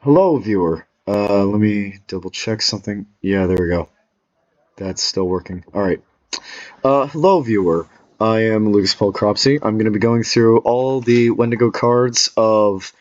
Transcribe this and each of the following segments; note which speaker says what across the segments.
Speaker 1: Hello, viewer. Let me double check something. Yeah, there we go. That's still working. All right. Hello, viewer. I am Lucas Paul Cropsey. I'm going to be going through all the Wendigo cards of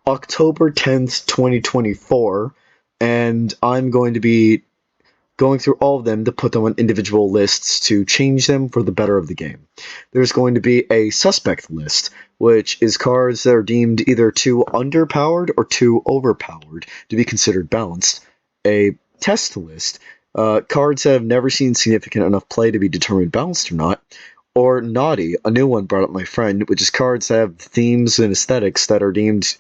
Speaker 1: October 10th, 2024, and I'm going to be going through all of them to put them on individual lists to change them for the better of the game. There's going to be a suspect list, which is cards that are deemed either too underpowered or too overpowered to be considered balanced. A test list, cards that have never seen significant enough play to be determined balanced or not. Or naughty, a new one brought up my friend, which is cards that have themes and aesthetics that are deemed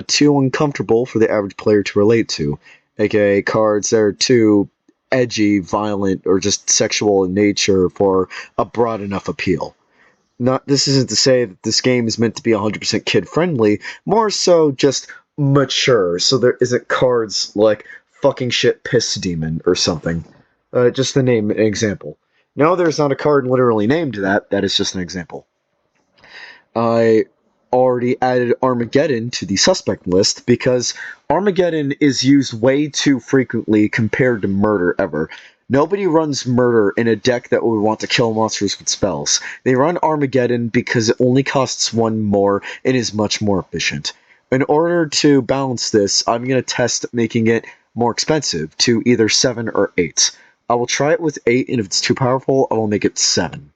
Speaker 1: too uncomfortable for the average player to relate to, aka cards that are too edgy, violent, or just sexual in nature for a broad enough appeal. Not this isn't to say that this game is meant to be 100% kid friendly, more so just mature. So there isn't cards like fucking shit piss demon or something. Just to name an example. No, there's not a card literally named that. That is just an example. I already added Armageddon to the suspect list because Armageddon is used way too frequently compared to Murder ever. Nobody runs Murder in a deck that would want to kill monsters with spells. They run Armageddon because it only costs one more and is much more efficient. In order to balance this, I'm going to test making it more expensive to either 7 or 8. I will try it with 8, and if it's too powerful, I will make it 7.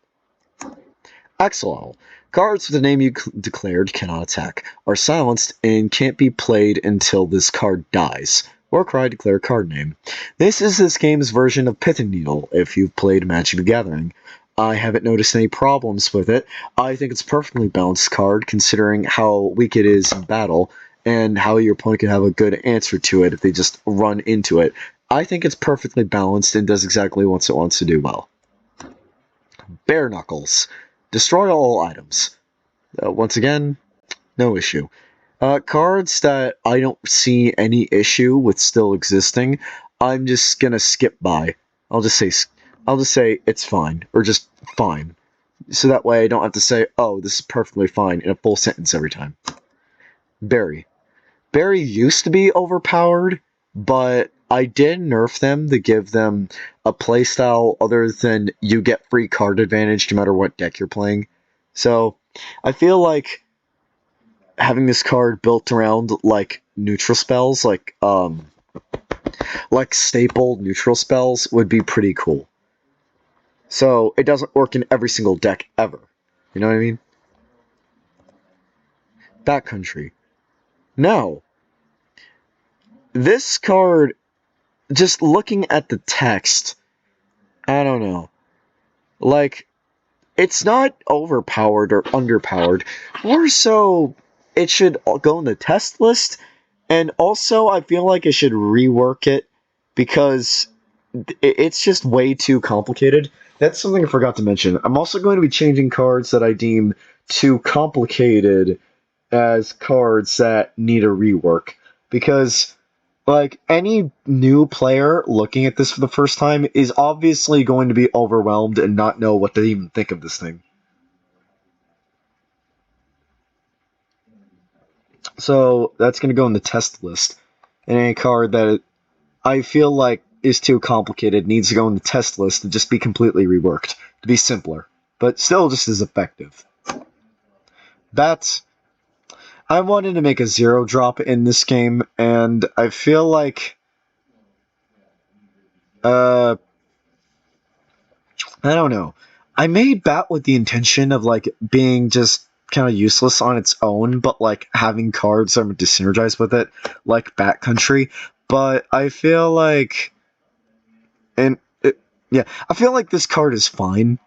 Speaker 1: Axolotl. Cards with the name you declared cannot attack, are silenced, and can't be played until this card dies. Or cry declare card name. This is this game's version of Pithing Needle, if you've played Magic the Gathering. I haven't noticed any problems with it. I think it's a perfectly balanced card, considering how weak it is in battle, and how your opponent can have a good answer to it if they just run into it. I think it's perfectly balanced and does exactly what it wants to do well. Bare Knuckles. Destroy all items. Once again, no issue. Cards that I don't see any issue with still existing, I'm just gonna skip by. I'll just say it's fine, or just fine. So that way I don't have to say, oh, this is perfectly fine in a full sentence every time. Barry. Barry used to be overpowered, but I did nerf them to give them a playstyle other than you get free card advantage no matter what deck you're playing. So I feel like having this card built around like neutral spells, like staple neutral spells, would be pretty cool. So it doesn't work in every single deck ever. You know what I mean? Backcountry. No. This card, just looking at the text, I don't know. Like, it's not overpowered or underpowered. More so, it should go in the test list. And also, I feel like I should rework it because it's just way too complicated. That's something I forgot to mention. I'm also going to be changing cards that I deem too complicated as cards that need a rework. Because, like, any new player looking at this for the first time is obviously going to be overwhelmed and not know what to even think of this thing. So that's going to go in the test list. And any card that I feel like is too complicated needs to go in the test list and just be completely reworked to be simpler, but still just as effective. That's I wanted to make a 0 drop in this game, and I feel like uh I don't know. I made Bat with the intention of like being just kind of useless on its own, but like having cards that are to synergize with it, like Bat Country. But I feel like, and yeah, I feel like this card is fine,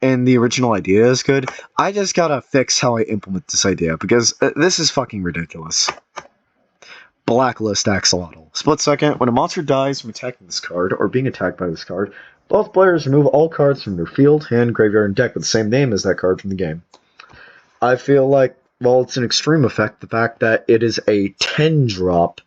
Speaker 1: and the original idea is good. I just gotta fix how I implement this idea because this is fucking ridiculous. Blacklist Axolotl. Split second. When a monster dies from attacking this card or being attacked by this card, both players remove all cards from their field, hand, graveyard, and deck with the same name as that card from the game. I feel like, while it's an extreme effect, the fact that it is a 10 drop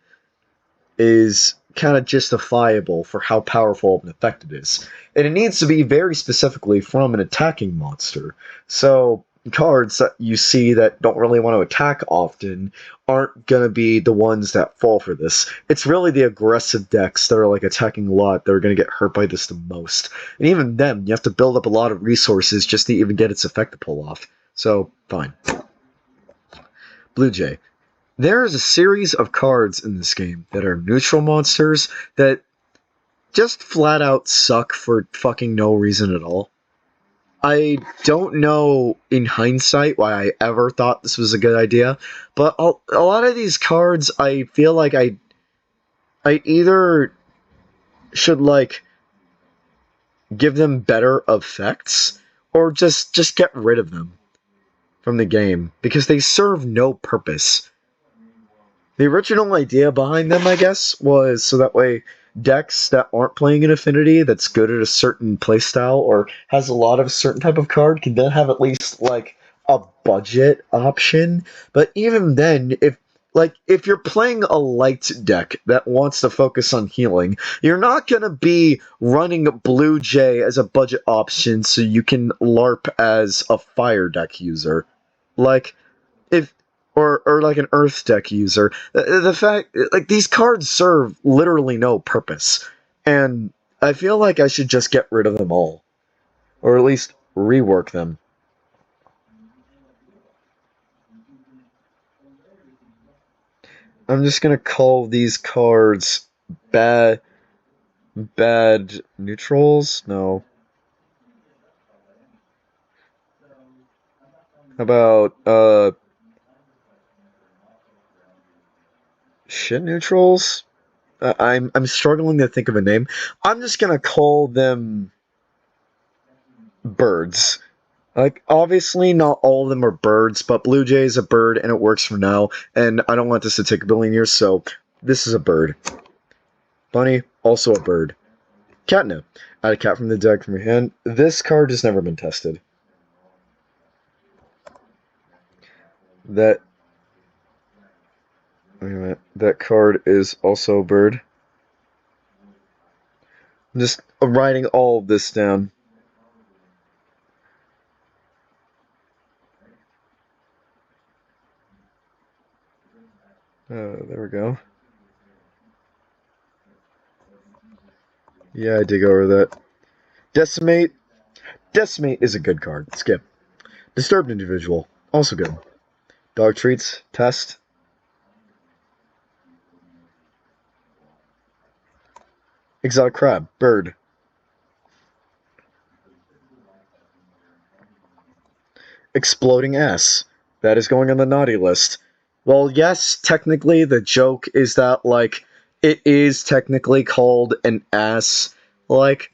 Speaker 1: is kind of justifiable for how powerful of an effect it is. And it needs to be very specifically from an attacking monster. So cards that you see that don't really want to attack often aren't going to be the ones that fall for this. It's really the aggressive decks that are like attacking a lot that are going to get hurt by this the most. And even then, you have to build up a lot of resources just to even get its effect to pull off. So, fine. Blue Jay. There is a series of cards in this game that are neutral monsters that just flat out suck for fucking no reason at all. I don't know in hindsight why I ever thought this was a good idea, but a lot of these cards I feel like I either should like give them better effects or just get rid of them from the game because they serve no purpose. The original idea behind them, I guess, was so that way decks that aren't playing an affinity that's good at a certain playstyle or has a lot of a certain type of card can then have at least like a budget option. But even then, if you're playing a light deck that wants to focus on healing, you're not gonna be running Blue Jay as a budget option so you can LARP as a fire deck user. Like if or like an earth deck user. The fact like these cards serve literally no purpose. And I feel like I should just get rid of them all. Or at least rework them. I'm just gonna call these cards bad neutrals? No. How about shit neutrals? I'm struggling to think of a name. I'm just gonna call them birds. Like, obviously, not all of them are birds, but Blue Jay is a bird, and it works for now, and I don't want this to take a billion years, so this is a bird. Bunny, also a bird. Catnip. Add a cat from the deck from your hand. This card has never been tested. That... Wait a minute. That card is also a bird. I'm just writing all of this down. There we go. Yeah, I did go over that. Decimate. Decimate is a good card. Skip. Disturbed Individual. Also good. Dog Treats. Test. Exotic Crab. Bird. Exploding Ass. That is going on the naughty list. Well, yes, technically the joke is that, like, it is technically called an ass. Like,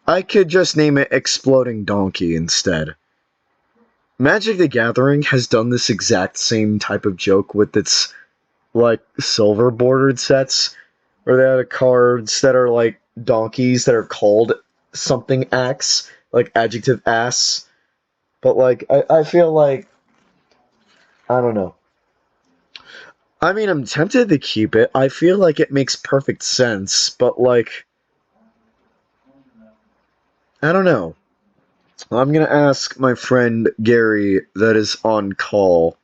Speaker 1: I could just name it Exploding Donkey instead. Magic the Gathering has done this exact same type of joke with its, like, silver bordered sets, where they had cards that are like donkeys that are called something axe, like adjective ass. But, like, I feel like, I don't know. I mean, I'm tempted to keep it. I feel like it makes perfect sense, but, like, I don't know. I'm gonna ask my friend Gary, that is on call,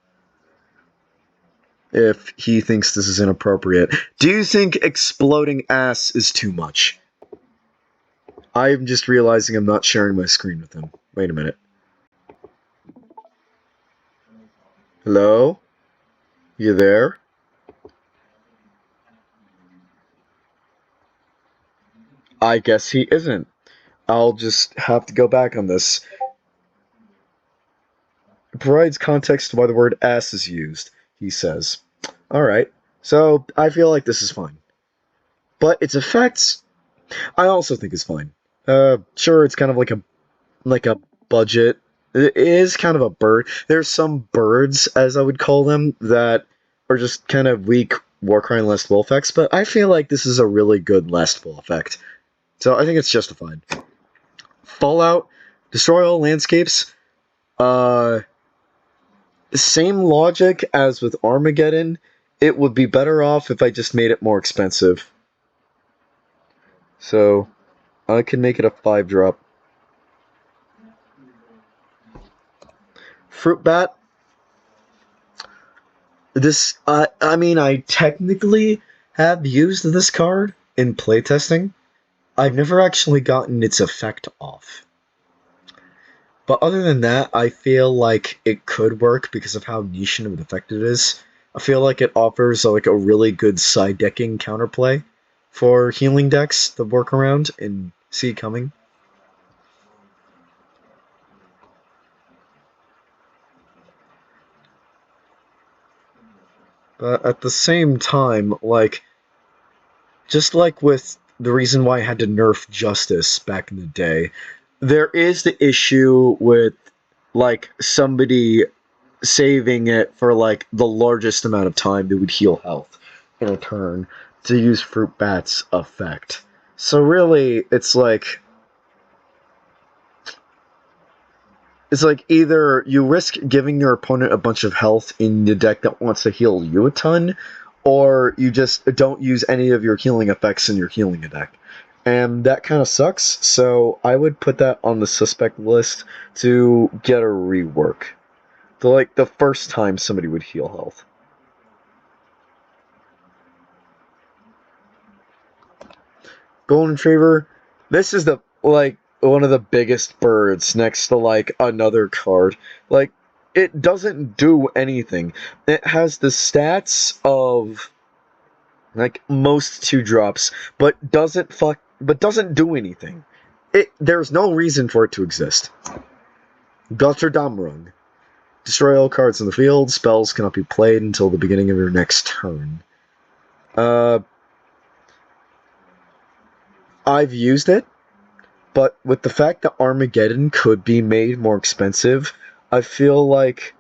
Speaker 1: if he thinks this is inappropriate. Do you think exploding ass is too much? I'm just realizing I'm not sharing my screen with him. Wait a minute. Hello? You there? I guess he isn't. I'll just have to go back on this. It provides context why the word ass is used, he says. Alright, so I feel like this is fine. But its effects, I also think is fine. Sure, it's kind of like a budget. It is kind of a bird. There's some birds, as I would call them, that are just kind of weak Warcry and Last Will effects, but I feel like this is a really good Last Will effect. So I think it's justified. Fallout, destroy all landscapes. Same logic as with Armageddon. It would be better off if I just made it more expensive. So I can make it a 5-drop. Fruit Bat. This, I mean, I technically have used this card in playtesting. I've never actually gotten its effect off. But other than that, I feel like it could work because of how niche and effective it is. I feel like it offers like a really good side decking counterplay for healing decks to work around and see it coming. But at the same time, like, just like with the reason why I had to nerf Justice back in the day, there is the issue with, like, somebody saving it for, like, the largest amount of time they would heal health in a turn to use Fruit Bat's effect. So really, it's like either you risk giving your opponent a bunch of health in the deck that wants to heal you a ton, or you just don't use any of your healing effects in your healing deck. And that kind of sucks, so I would put that on the suspect list to get a rework. To, like, the first time somebody would heal health. Golden Retriever, this is like, one of the biggest birds next to, like, another card. Like, it doesn't do anything. It has the stats of, like, most 2-drops, but doesn't do anything. There's no reason for it to exist. Gotterdamrung. Destroy all cards in the field. Spells cannot be played until the beginning of your next turn. I've used it, but with the fact that Armageddon could be made more expensive, I feel like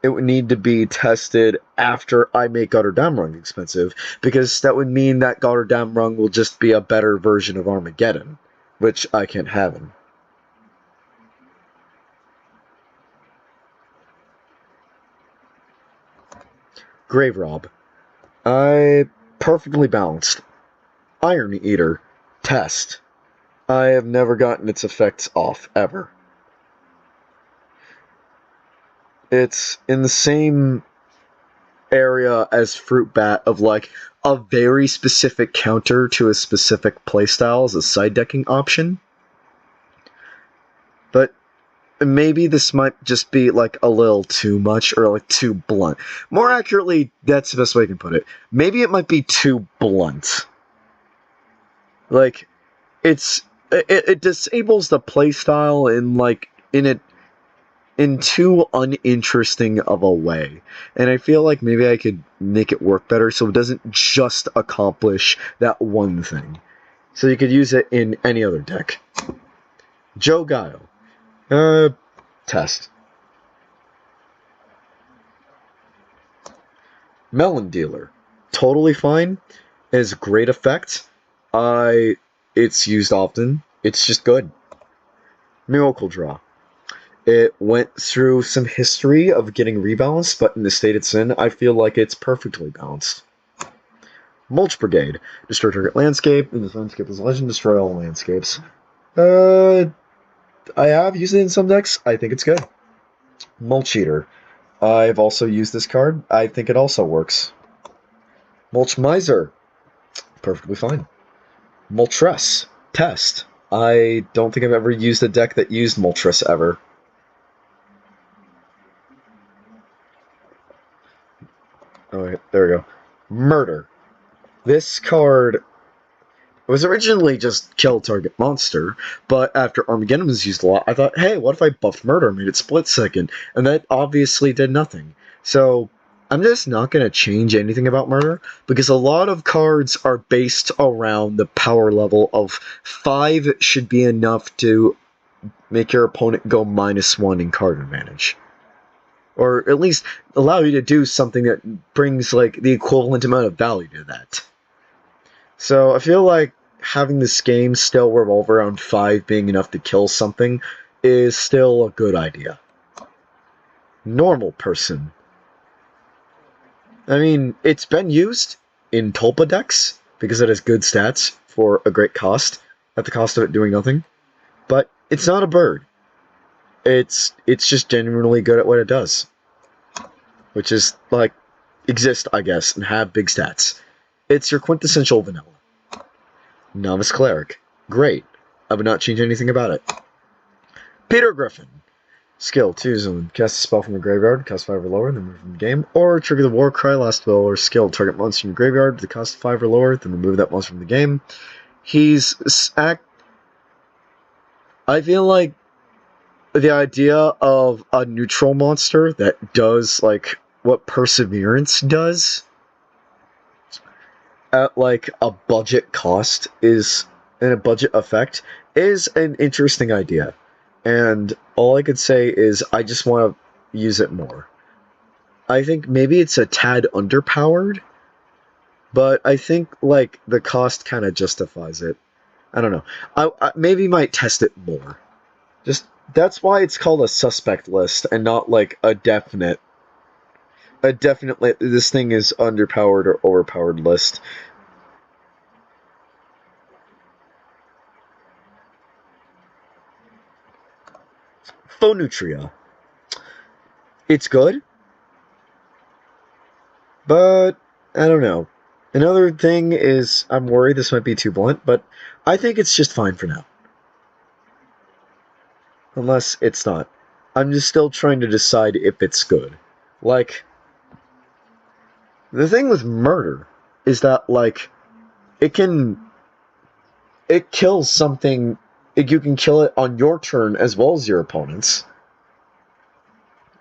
Speaker 1: it would need to be tested after I make Gotterdamrung expensive, because that would mean that Gotterdamrung will just be a better version of Armageddon, which I can't have him. Grave Rob. Perfectly balanced. Iron Eater. Test. I have never gotten its effects off, ever. It's in the same area as Fruit Bat of, like, a very specific counter to a specific playstyle as a side decking option. But maybe this might just be, like, a little too much, or, like, too blunt. More accurately, that's the best way I can put it. Maybe it might be too blunt. Like, it disables the playstyle in too uninteresting of a way. And I feel like maybe I could make it work better so it doesn't just accomplish that one thing. So you could use it in any other deck. Joe Guile. Test. Melon Dealer. Totally fine. It has great effect. It's used often. It's just good. Miracle Draw. It went through some history of getting rebalanced, but in the state it's in, I feel like it's perfectly balanced. Mulch Brigade. Destroy target landscape. In this landscape is a legend. Destroy all landscapes. I have used it in some decks. I think it's good. Mulch Eater. I've also used this card. I think it also works. Mulch Miser. Perfectly fine. Moltres. Test. I don't think I've ever used a deck that used Moltres ever. Oh, wait, there we go. Murder. This card was originally just kill target monster, but after Armageddon was used a lot, I thought, hey, what if I buffed Murder and made it split second? And that obviously did nothing. So I'm just not going to change anything about Murder, because a lot of cards are based around the power level of 5 should be enough to make your opponent go -1 in card advantage. Or at least allow you to do something that brings, like, the equivalent amount of value to that. So I feel like having this game still revolve around 5 being enough to kill something is still a good idea. Normal Person. I mean, it's been used in Tulpa decks because it has good stats for a great cost, at the cost of it doing nothing. But it's not a bird. it's just genuinely good at what it does, which is like exist, I guess, and have big stats. It's your quintessential vanilla. Novice Cleric. Great. I would not change anything about it. Peter Griffin. Skill 2 zone. Cast a spell from the graveyard, cost 5 or lower, then remove from the game. Or trigger the War Cry last spell or skill. Target monster in your graveyard with the cost 5 or lower, then remove that monster from the game. I feel like the idea of a neutral monster that does, like, what Perseverance does at, like, a budget cost is, and a budget effect, is an interesting idea. And all I could say is I just want to use it more. I think maybe it's a tad underpowered, but I think, like, the cost kind of justifies it. I don't know. I maybe might test it more. Just, that's why it's called a suspect list and not, like, a definite, this thing is underpowered or overpowered list. Phonutria. It's good, but I don't know. Another thing is, I'm worried this might be too blunt, but I think it's just fine for now. Unless it's not. I'm just still trying to decide if it's good. Like, the thing with murder is that, like, it kills something, you can kill it on your turn as well as your opponent's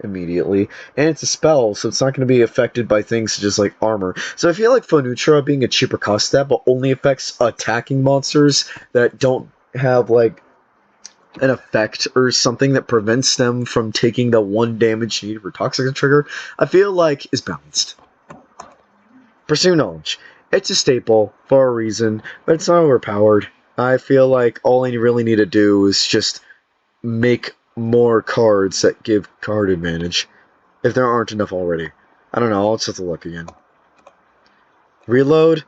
Speaker 1: immediately, and it's a spell, so it's not going to be affected by things such as, like, armor. So I feel like Phonutra being a cheaper cost stat, but only affects attacking monsters that don't have, like, an effect or something that prevents them from taking the 1 damage needed for Toxic Trigger, I feel like is balanced. Pursue Knowledge. It's a staple for a reason, but it's not overpowered. I feel like all I really need to do is just make more cards that give card advantage, if there aren't enough already. I don't know, I'll just have to look again. Reload.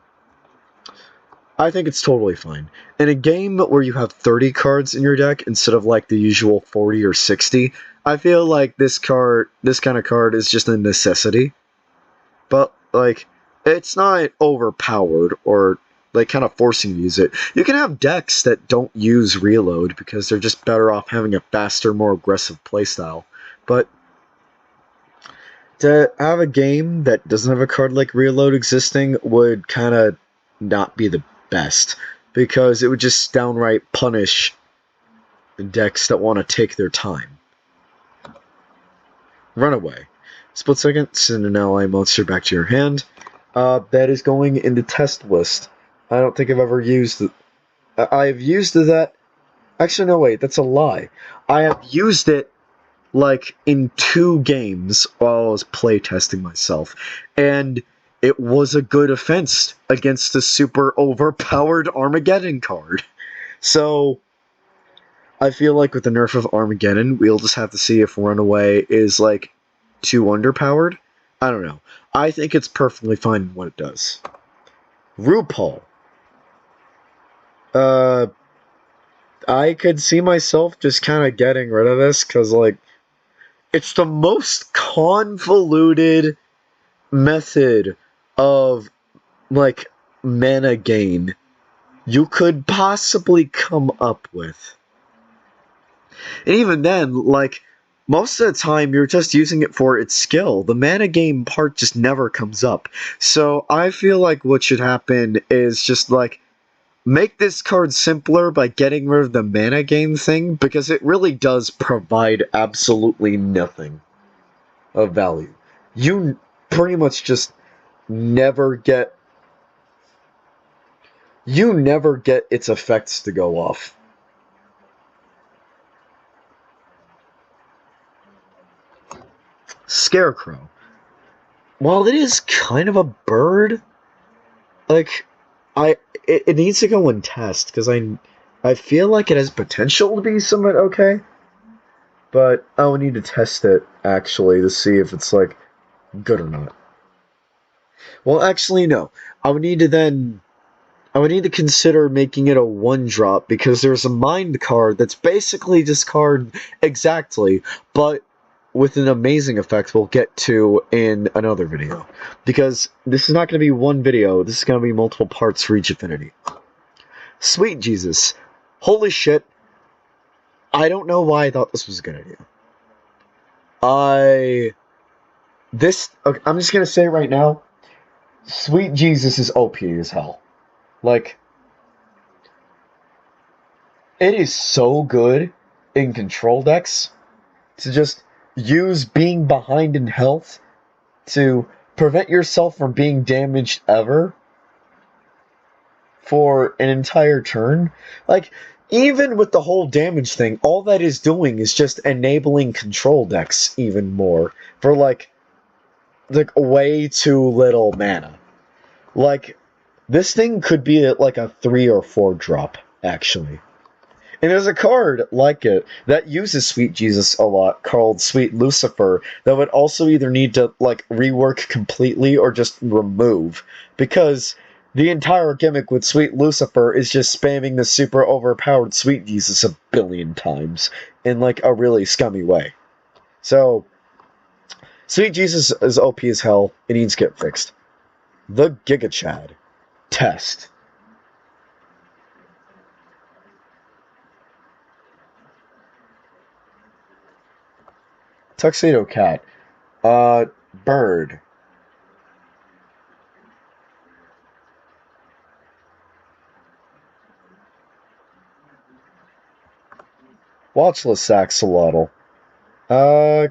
Speaker 1: I think it's totally fine. In a game where you have 30 cards in your deck instead of, like, the usual 40 or 60, I feel like this kind of card is just a necessity. But, like, it's not overpowered or, like, kind of forcing you to use it. You can have decks that don't use Reload because they're just better off having a faster, more aggressive playstyle. But to have a game that doesn't have a card like Reload existing would kind of not be the best, because it would just downright punish decks that want to take their time. Runaway. Split second, send an ally monster back to your hand. That is going in the test list. I don't think I've ever used it. I've used that. Actually, no, wait, that's a lie. I have used it, like, in 2 games while I was playtesting myself, and it was a good offense against the super overpowered Armageddon card. So, I feel like with the nerf of Armageddon, we'll just have to see if Runaway is, like, too underpowered. I don't know. I think it's perfectly fine in what it does. RuPaul. I could see myself just kind of getting rid of this, because, like, it's the most convoluted method of, like, mana gain you could possibly come up with. And even then, like, most of the time you're just using it for its skill. The mana gain part just never comes up. So I feel like what should happen is just, like, make this card simpler by getting rid of the mana gain thing, because it really does provide absolutely nothing of value. You pretty much just never get its effects to go off. Scarecrow. While it is kind of a bird, like, it needs to go in test, because I feel like it has potential to be somewhat okay, but I would need to test it, actually, to see if it's, like, good or not. Well, actually, no. I would need to then I would need to consider making it a 1-drop, because there's a mind card that's basically discard exactly, but with an amazing effect we'll get to in another video. Because this is not going to be one video, this is going to be multiple parts for each affinity. Sweet Jesus. Holy shit. I don't know why I thought this was a good idea. Okay, I'm just going to say right now, Sweet Jesus is OP as hell. Like, it is so good in control decks to just use being behind in health to prevent yourself from being damaged ever for an entire turn. Like, even with the whole damage thing, all that is doing is just enabling control decks even more for like way too little mana. Like, this thing could be like a 3 or 4 drop, actually. And there's a card like it that uses Sweet Jesus a lot called Sweet Lucifer that would also either need to like rework completely or just remove, because the entire gimmick with Sweet Lucifer is just spamming the super overpowered Sweet Jesus a billion times in like a really scummy way. So Sweet Jesus is OP as hell. It needs to get fixed. The Giga Chad test. Tuxedo Cat. Bird. Watchless Axolotl.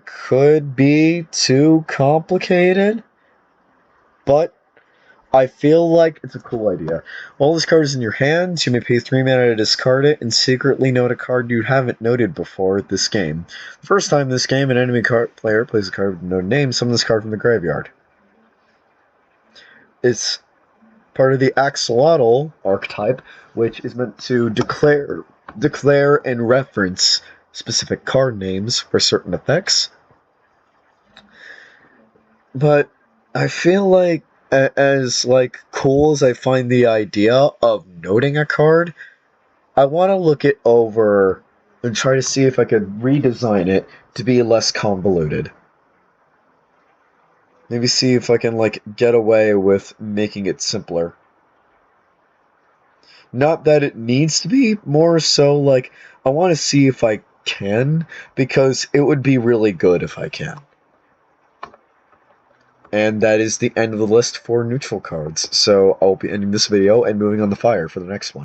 Speaker 1: Could be too complicated, but I feel like it's a cool idea. While this card is in your hands, you may pay 3 mana to discard it and secretly note a card you haven't noted before this game. The first time this game, an enemy player plays a card with no name, summon this card from the graveyard. It's part of the Axolotl archetype, which is meant to declare and reference specific card names for certain effects. But I feel like, as like cool as I find the idea of noting a card, I want to look it over and try to see if I could redesign it to be less convoluted. Maybe see if I can like get away with making it simpler. Not that it needs to be, more so like I want to see if I can, because it would be really good if I can. And that is the end of the list for neutral cards. So I'll be ending this video and moving on to fire for the next one.